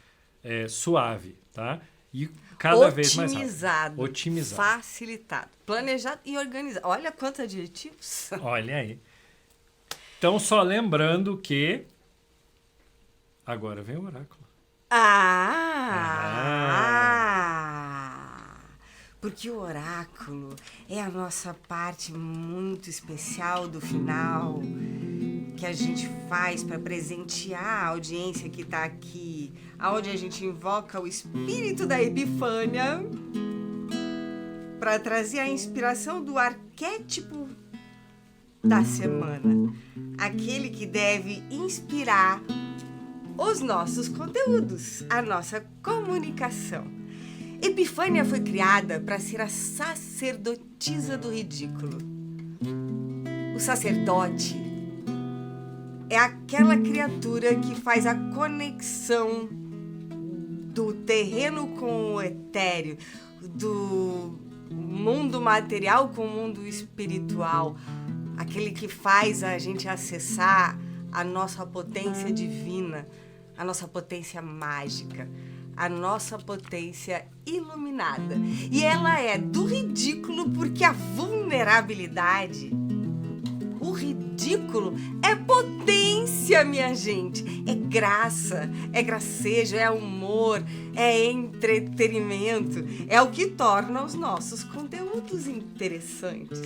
suave, tá? E cada vez mais rápido. Otimizado. Facilitado. Planejado e organizado. Olha quantos adjetivos. Olha aí. Então, só lembrando que agora vem o oráculo. Porque o oráculo é a nossa parte muito especial do final que a gente faz para presentear a audiência que está aqui, onde a gente invoca o espírito da Epifânia para trazer a inspiração do arquétipo da semana, aquele que deve inspirar os nossos conteúdos, a nossa comunicação. Epifânia foi criada para ser a sacerdotisa do ridículo. O sacerdote é aquela criatura que faz a conexão do terreno com o etéreo, do mundo material com o mundo espiritual, aquele que faz a gente acessar a nossa potência divina, a nossa potência mágica, a nossa potência iluminada. E ela é do ridículo porque a vulnerabilidade, o ridículo é potência, minha gente. É graça, é gracejo, é humor, é entretenimento. É o que torna os nossos conteúdos interessantes.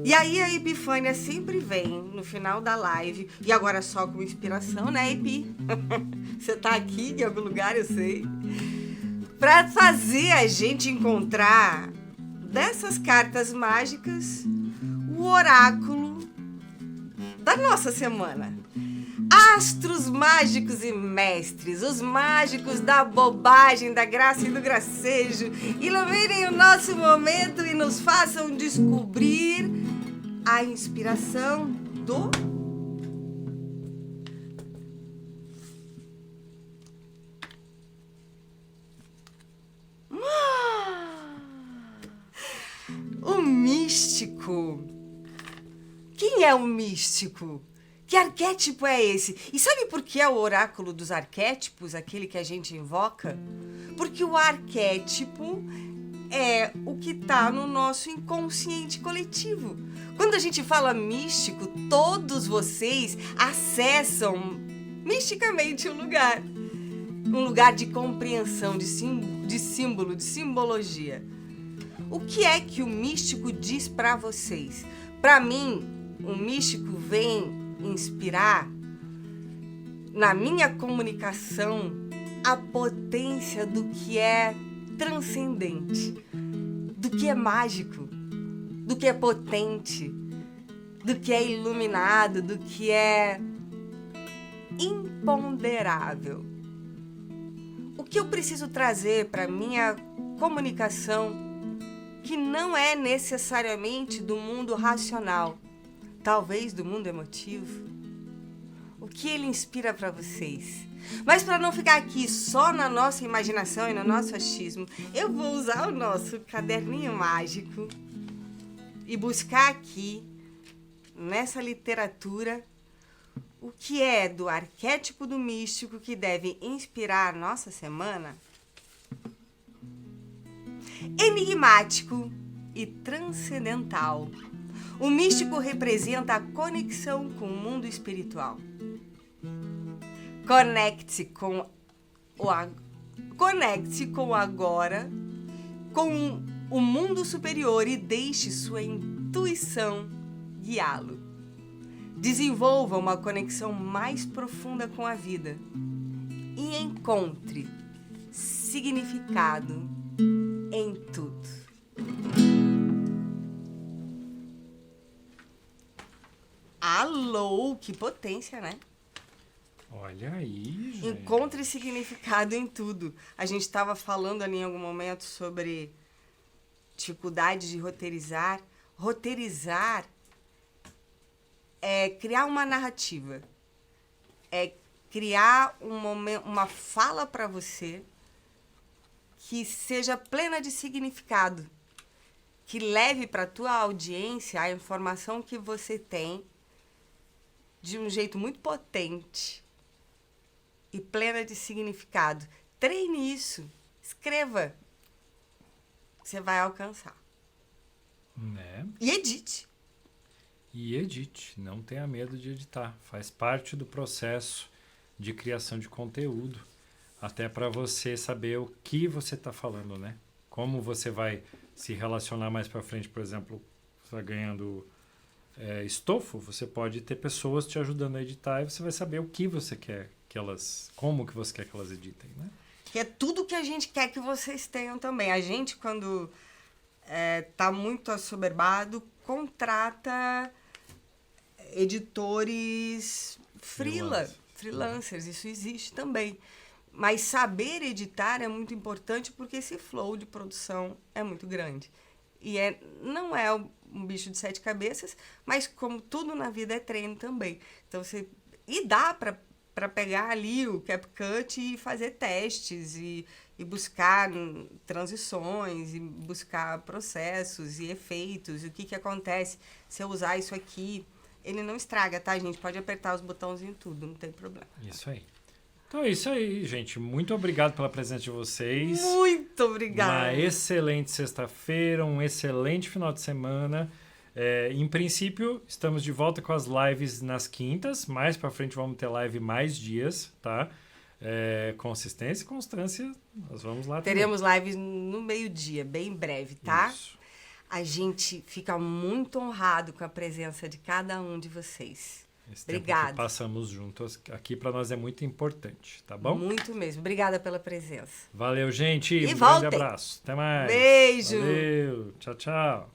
E aí a Epifânia sempre vem no final da live, e agora só com inspiração, né, Epi? Você tá aqui em algum lugar, eu sei. Pra fazer a gente encontrar dessas cartas mágicas o oráculo da nossa semana. Astros mágicos e mestres, os mágicos da bobagem, da graça e do gracejo, iluminem o nosso momento e nos façam descobrir a inspiração do... O místico. Quem é o místico? Que arquétipo é esse? E sabe por que é o oráculo dos arquétipos, aquele que a gente invoca? Porque o arquétipo é o que está no nosso inconsciente coletivo. Quando a gente fala místico, todos vocês acessam misticamente o lugar. um lugar de compreensão, de símbolo, de simbologia. O que é que o místico diz para vocês? Para mim, o místico vem inspirar na minha comunicação a potência do que é transcendente, do que é mágico, do que é potente, do que é iluminado, do que é imponderável. O que eu preciso trazer para minha comunicação que não é necessariamente do mundo racional, talvez do mundo emotivo? O que ele inspira para vocês? Mas para não ficar aqui só na nossa imaginação e no nosso achismo, eu vou usar o nosso caderninho mágico e buscar aqui, nessa literatura, o que é do arquétipo do místico que deve inspirar a nossa semana. Enigmático e transcendental. O místico representa a conexão com o mundo espiritual. Conecte-se com o agora, com o mundo superior e deixe sua intuição guiá-lo. Desenvolva uma conexão mais profunda com a vida e encontre significado em tudo. Alô, que potência, né? Olha aí, gente. Encontre significado em tudo. A gente estava falando ali em algum momento sobre dificuldade de roteirizar. Roteirizar é criar uma narrativa. É criar uma fala para você que seja plena de significado, que leve para a tua audiência a informação que você tem de um jeito muito potente e plena de significado. Treine isso, escreva, você vai alcançar. Né? E edite. E edite, não tenha medo de editar. Faz parte do processo de criação de conteúdo. Até para você saber o que você está falando, né? Como você vai se relacionar mais para frente, por exemplo, você vai ganhando estofo, você pode ter pessoas te ajudando a editar e você vai saber o que você quer que elas, como que você quer que elas editem, né? Que é tudo que a gente quer que vocês tenham também. A gente, quando tá muito assoberbado, contrata editores freelancers. Isso existe também. Mas saber editar é muito importante porque esse flow de produção é muito grande. E não é um bicho de 7 cabeças, mas como tudo na vida é treino também. Então, dá para pegar ali o CapCut e fazer testes e buscar transições, e buscar processos e efeitos, e o que acontece se eu usar isso aqui. Ele não estraga, tá, gente? Pode apertar os botões em tudo, não tem problema. Isso aí. Então é isso aí, gente. Muito obrigado pela presença de vocês. Muito obrigada. Uma excelente sexta-feira, um excelente final de semana. Em princípio, estamos de volta com as lives nas quintas. Mais pra frente vamos ter live mais dias, tá? Consistência e constância, nós vamos lá. Teremos lives no meio-dia, bem breve, tá? Isso. A gente fica muito honrado com a presença de cada um de vocês. Esse tempo Obrigada. que passamos juntos aqui para nós é muito importante, tá bom? Muito mesmo. Obrigada pela presença. Valeu, gente. E Um voltem. grande abraço. Até mais. Beijo. Valeu. Tchau, tchau.